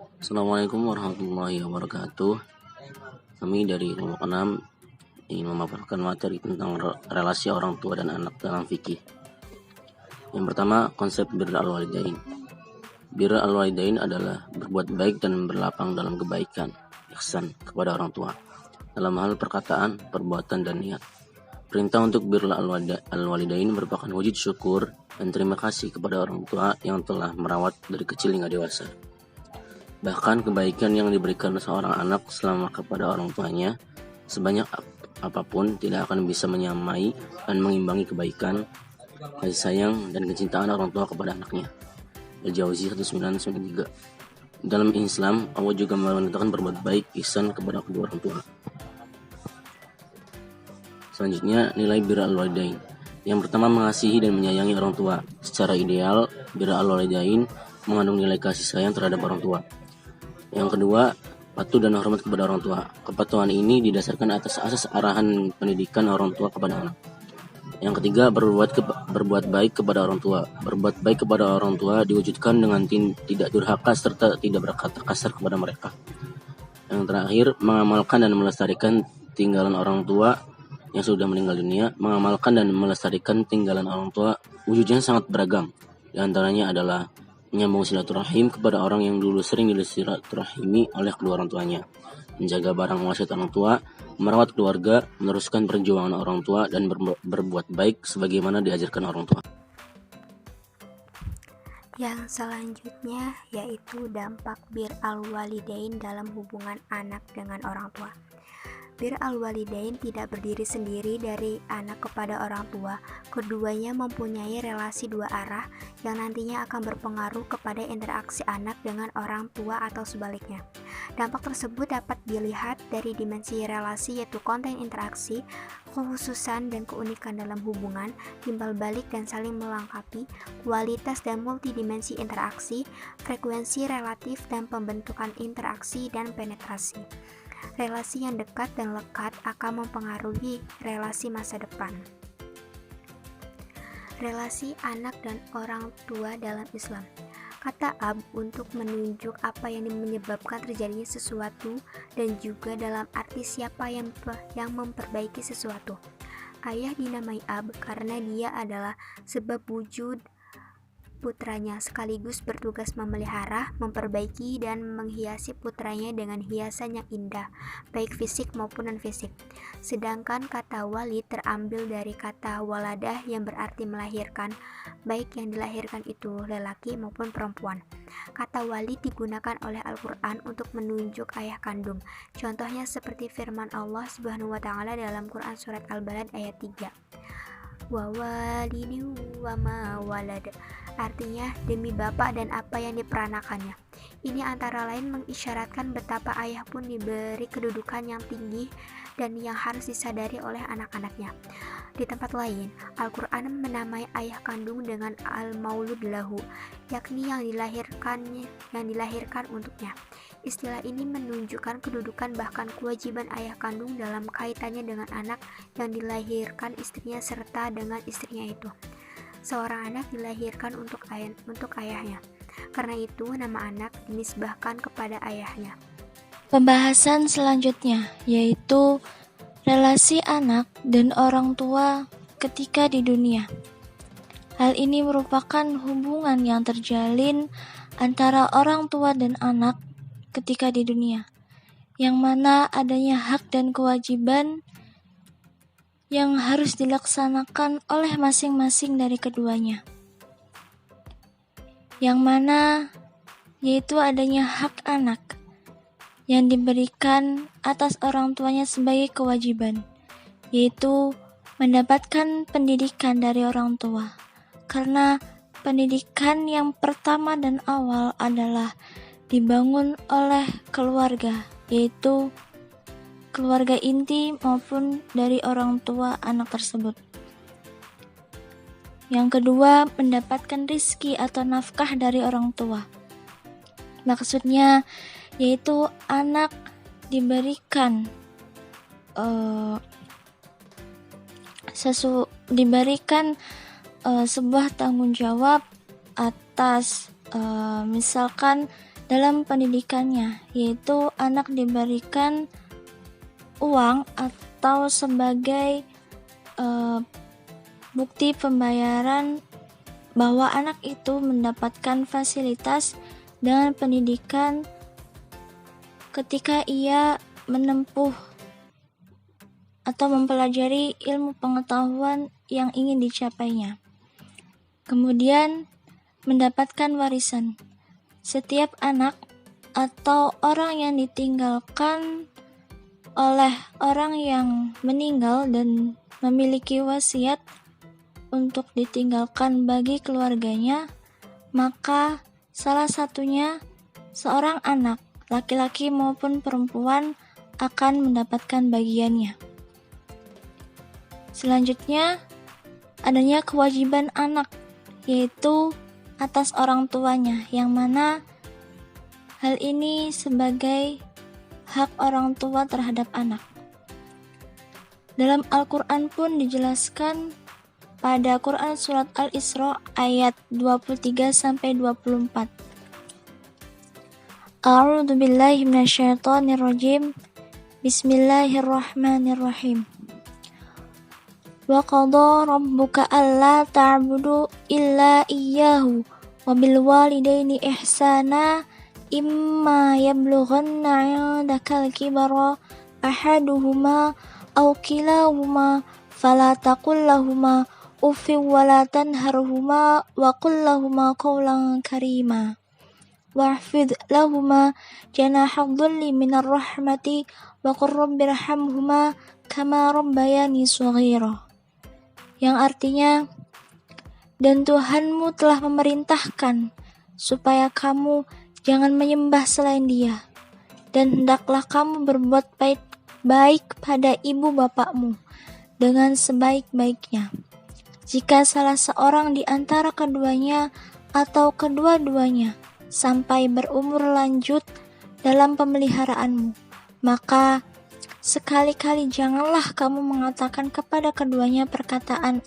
Assalamualaikum warahmatullahi wabarakatuh. Kami dari kelompok 6 ingin memaparkan materi tentang relasi orang tua dan anak dalam fikih. Yang pertama, konsep birrul walidain. Birrul walidain adalah berbuat baik dan berlapang dalam kebaikan, ihsan kepada orang tua, dalam hal perkataan, perbuatan, dan niat. Perintah untuk birrul walidain merupakan wujud syukur dan terima kasih kepada orang tua yang telah merawat dari kecil hingga dewasa. Bahkan kebaikan yang diberikan seorang anak selama kepada orang tuanya, sebanyak apapun tidak akan bisa menyamai dan mengimbangi kebaikan, kasih sayang, dan kecintaan orang tua kepada anaknya. Al-Jauzi 1993. Dalam Islam, Allah juga memerintahkan berbuat baik, ihsan kepada kedua orang tua. Selanjutnya, nilai birrul walidain. Yang pertama, mengasihi dan menyayangi orang tua. Secara ideal, birrul walidain mengandung nilai kasih sayang terhadap orang tua. Yang kedua, patuh dan hormat kepada orang tua. Kepatuhan ini didasarkan atas asas arahan pendidikan orang tua kepada anak. Yang ketiga, berbuat baik kepada orang tua. Berbuat baik kepada orang tua diwujudkan dengan tidak durhaka serta tidak berkata kasar kepada mereka. Yang terakhir, mengamalkan dan melestarikan tinggalan orang tua yang sudah meninggal dunia. Mengamalkan dan melestarikan tinggalan orang tua wujudnya sangat beragam. Di antaranya adalah menyambung silaturahim kepada orang yang dulu sering disilaturahimi oleh kedua orang tuanya, menjaga barang wasiat orang tua, merawat keluarga, meneruskan perjuangan orang tua, dan berbuat baik sebagaimana diajarkan orang tua. Yang selanjutnya yaitu dampak birrul walidain dalam hubungan anak dengan orang tua. Birrul walidain tidak berdiri sendiri dari anak kepada orang tua. Keduanya mempunyai relasi dua arah yang nantinya akan berpengaruh kepada interaksi anak dengan orang tua atau sebaliknya. Dampak tersebut dapat dilihat dari dimensi relasi, yaitu konten interaksi, kekhususan dan keunikan dalam hubungan, timbal balik dan saling melengkapi, kualitas dan multidimensi interaksi, frekuensi relatif dan pembentukan interaksi dan penetrasi. Relasi yang dekat dan lekat akan mempengaruhi relasi masa depan. Relasi anak dan orang tua dalam Islam. Kata ab untuk menunjuk apa yang menyebabkan terjadinya sesuatu dan juga dalam arti siapa yang memperbaiki sesuatu. Ayah dinamai ab karena dia adalah sebab wujud putranya, sekaligus bertugas memelihara, memperbaiki, dan menghiasi putranya dengan hiasan yang indah, baik fisik maupun non-fisik. Sedangkan kata walid terambil dari kata waladah yang berarti melahirkan, baik yang dilahirkan itu lelaki maupun perempuan. Kata walid digunakan oleh Al-Quran untuk menunjuk ayah kandung. Contohnya seperti firman Allah Subhanahu wa Ta'ala dalam Quran Surat Al-Balad ayat 3. Wa walidin wa ma walad, artinya demi bapak dan apa yang diperanakannya. Ini antara lain mengisyaratkan betapa ayah pun diberi kedudukan yang tinggi dan yang harus disadari oleh anak-anaknya. Di tempat lain, Al-Quran menamai ayah kandung dengan al-maulud lahu, yakni yang dilahirkan untuknya. Istilah ini menunjukkan kedudukan bahkan kewajiban ayah kandung dalam kaitannya dengan anak yang dilahirkan istrinya serta dengan istrinya itu. Seorang anak dilahirkan untuk ayahnya. Karena itu nama anak dinisbahkan kepada ayahnya. Pembahasan selanjutnya yaitu relasi anak dan orang tua ketika di dunia. Hal ini merupakan hubungan yang terjalin antara orang tua dan anak ketika di dunia, yang mana adanya hak dan kewajiban yang harus dilaksanakan oleh masing-masing dari keduanya. Yang mana yaitu adanya hak anak yang diberikan atas orang tuanya sebagai kewajiban, yaitu mendapatkan pendidikan dari orang tua. Karena pendidikan yang pertama dan awal adalah dibangun oleh keluarga, yaitu keluarga inti maupun dari orang tua anak tersebut. Yang kedua, mendapatkan rizki atau nafkah dari orang tua. Maksudnya yaitu anak diberikan sebuah tanggung jawab atas misalkan dalam pendidikannya, yaitu anak diberikan uang atau sebagai bukti pembayaran bahwa anak itu mendapatkan fasilitas dengan pendidikan ketika ia menempuh atau mempelajari ilmu pengetahuan yang ingin dicapainya. Kemudian mendapatkan warisan. Setiap anak atau orang yang ditinggalkan oleh orang yang meninggal dan memiliki wasiat untuk ditinggalkan bagi keluarganya, maka salah satunya seorang anak, laki-laki maupun perempuan, akan mendapatkan bagiannya. Selanjutnya, adanya kewajiban anak, yaitu atas orang tuanya, yang mana hal ini sebagai hak orang tua terhadap anak. Dalam Al-Quran pun dijelaskan pada Quran Surat Al-Isra ayat 23-24. A'udzu billahi minasyaitonir rajim. Bismillahirrahmanirrahim. Wa qadha rabbuka alla ta'budu illa iyyahu wa bil walidaini ihsana imma yablughanna 'indakal kibara ahaduhuma aw kilahuma fala taqul lahumā uffin wa la tanharhumā wa qul lahumā qawlan karīmā wahfidh lahumā janāha dhulli minar rahmati wa qur rabbirhamhumā kamā rabbayani shaghīra, yang artinya, dan Tuhanmu telah memerintahkan supaya kamu jangan menyembah selain Dia, dan hendaklah kamu berbuat baik pada ibu bapakmu dengan sebaik-baiknya. Jika salah seorang di antara keduanya atau kedua-duanya sampai berumur lanjut dalam pemeliharaanmu, maka sekali-kali janganlah kamu mengatakan kepada keduanya perkataan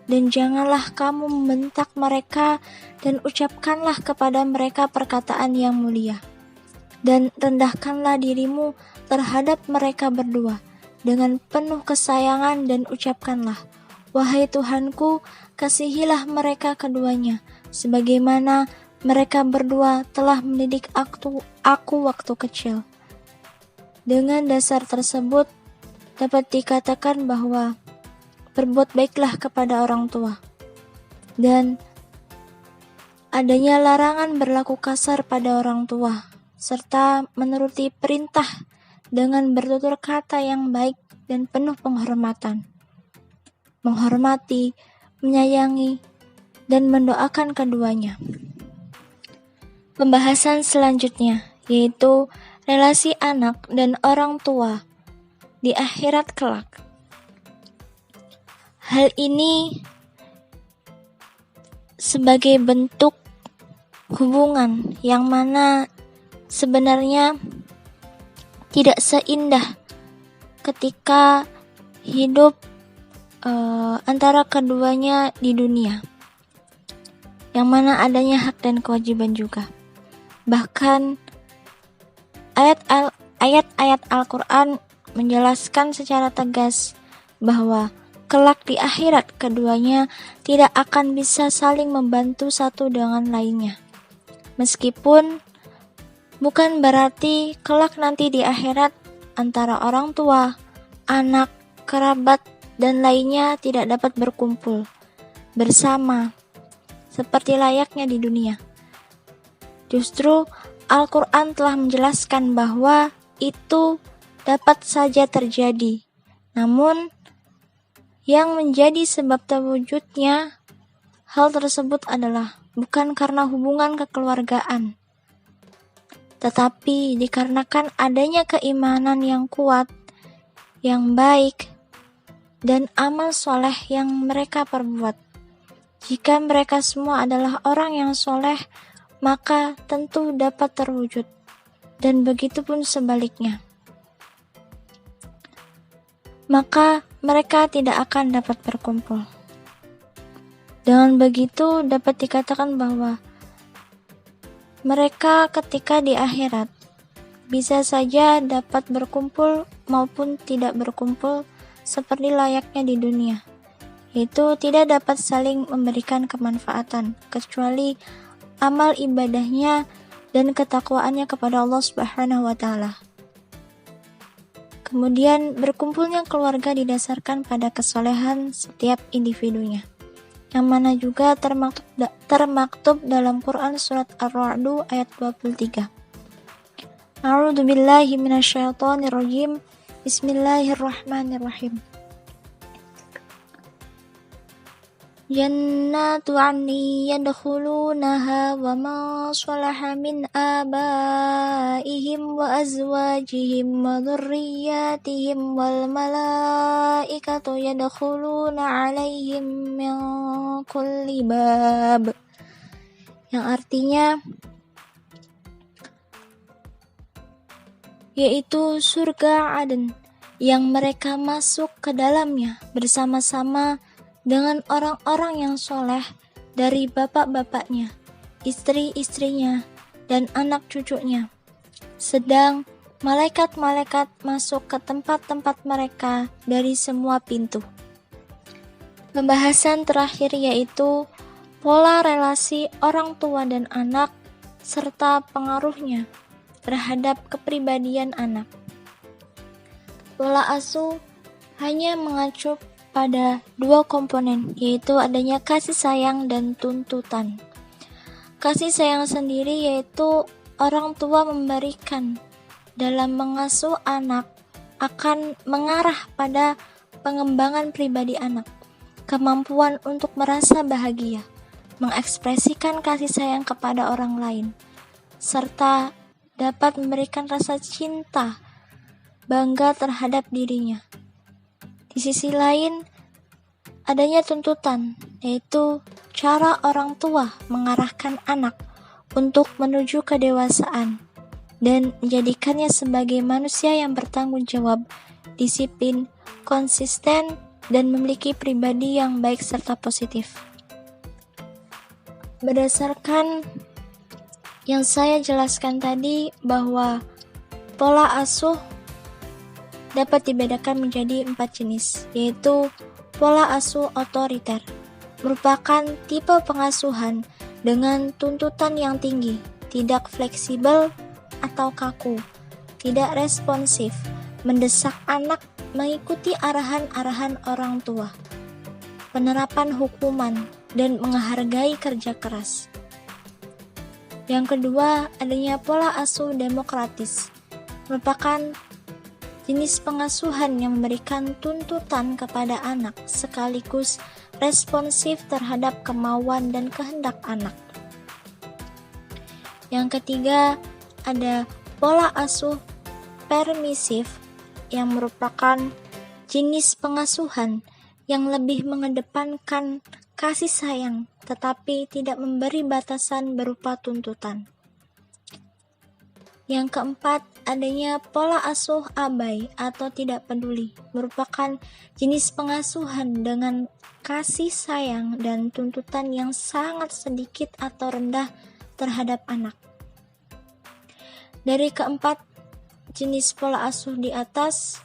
dan janganlah kamu membentak mereka, dan ucapkanlah kepada mereka perkataan yang mulia. Dan rendahkanlah dirimu terhadap mereka berdua dengan penuh kesayangan, dan ucapkanlah, wahai Tuhanku, kasihilah mereka keduanya sebagaimana mereka berdua telah mendidik aku waktu kecil. Dengan dasar tersebut dapat dikatakan bahwa berbuat baiklah kepada orang tua, dan adanya larangan berlaku kasar pada orang tua, serta menuruti perintah dengan bertutur kata yang baik dan penuh penghormatan, menghormati, menyayangi, dan mendoakan keduanya. Pembahasan selanjutnya yaitu relasi anak dan orang tua di akhirat kelak. Hal ini sebagai bentuk hubungan yang mana sebenarnya tidak seindah ketika hidup antara keduanya di dunia, yang mana adanya hak dan kewajiban juga. Bahkan ayat-ayat Al-Quran menjelaskan secara tegas bahwa kelak di akhirat keduanya tidak akan bisa saling membantu satu dengan lainnya. Meskipun bukan berarti kelak nanti di akhirat antara orang tua, anak, kerabat, dan lainnya tidak dapat berkumpul bersama seperti layaknya di dunia. Justru Al-Quran telah menjelaskan bahwa itu dapat saja terjadi. Namun, yang menjadi sebab terwujudnya hal tersebut adalah bukan karena hubungan kekeluargaan, tetapi dikarenakan adanya keimanan yang kuat, yang baik, dan amal soleh yang mereka perbuat. Jika mereka semua adalah orang yang soleh, maka tentu dapat terwujud, dan begitu pun sebaliknya. Maka mereka tidak akan dapat berkumpul. Dengan begitu dapat dikatakan bahwa mereka ketika di akhirat bisa saja dapat berkumpul maupun tidak berkumpul seperti layaknya di dunia, yaitu tidak dapat saling memberikan kemanfaatan kecuali amal ibadahnya dan ketakwaannya kepada Allah Subhanahu wa taala. Kemudian berkumpulnya keluarga didasarkan pada kesolehan setiap individunya, yang mana juga termaktub dalam Quran surat Ar-Ra'd ayat 23. A'udzu billahi minasyaitonir rajim. Bismillahirrahmanirrahim. Jannatu 'adnin yadkhulunaha wa man salaha min abaihim wa azwajihim wa dhurriyyatihim wal malaikatu yadkhuluna 'alaihim min kulli bab. Yang artinya yaitu surga Aden yang mereka masuk ke dalamnya bersama-sama dengan orang-orang yang soleh dari bapak-bapaknya, istri-istrinya, dan anak cucunya. Sedang malaikat-malaikat masuk ke tempat-tempat mereka dari semua pintu. Pembahasan terakhir yaitu pola relasi orang tua dan anak serta pengaruhnya terhadap kepribadian anak. Pola asuh hanya mengacu pada dua komponen, yaitu adanya kasih sayang dan tuntutan. Kasih sayang sendiri yaitu orang tua memberikan dalam mengasuh anak akan mengarah pada pengembangan pribadi anak, kemampuan untuk merasa bahagia, mengekspresikan kasih sayang kepada orang lain, serta dapat memberikan rasa cinta, bangga terhadap dirinya. Di sisi lain, adanya tuntutan, yaitu cara orang tua mengarahkan anak untuk menuju kedewasaan dan menjadikannya sebagai manusia yang bertanggung jawab, disiplin, konsisten, dan memiliki pribadi yang baik serta positif. Berdasarkan yang saya jelaskan tadi, bahwa pola asuh dapat dibedakan menjadi 4 jenis, yaitu pola asuh otoriter, merupakan tipe pengasuhan dengan tuntutan yang tinggi, tidak fleksibel atau kaku, tidak responsif, mendesak anak mengikuti arahan-arahan orang tua, penerapan hukuman, dan menghargai kerja keras. Yang kedua, adanya pola asuh demokratis, merupakan jenis pengasuhan yang memberikan tuntutan kepada anak sekaligus responsif terhadap kemauan dan kehendak anak. Yang ketiga, ada pola asuh permisif yang merupakan jenis pengasuhan yang lebih mengedepankan kasih sayang tetapi tidak memberi batasan berupa tuntutan. Yang keempat, adanya pola asuh abai atau tidak peduli, merupakan jenis pengasuhan dengan kasih sayang dan tuntutan yang sangat sedikit atau rendah terhadap anak. Dari keempat jenis pola asuh di atas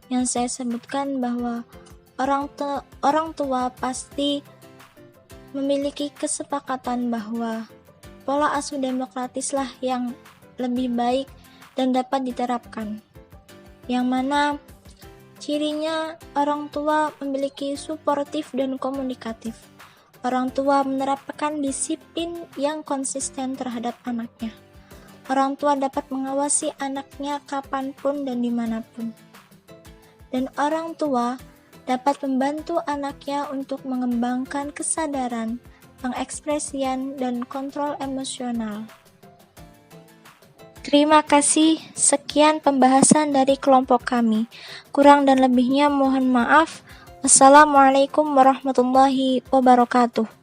yang saya sebutkan, bahwa orang tua pasti memiliki kesepakatan bahwa pola asuh demokratislah yang lebih baik dan dapat diterapkan, yang mana cirinya orang tua memiliki suportif dan komunikatif. Orang tua menerapkan disiplin yang konsisten terhadap anaknya. Orang tua dapat mengawasi anaknya kapanpun dan dimanapun. Dan orang tua dapat membantu anaknya untuk mengembangkan kesadaran, pengekspresian, dan kontrol emosional. Terima kasih, sekian pembahasan dari kelompok kami. Kurang dan lebihnya mohon maaf. Wassalamualaikum warahmatullahi wabarakatuh.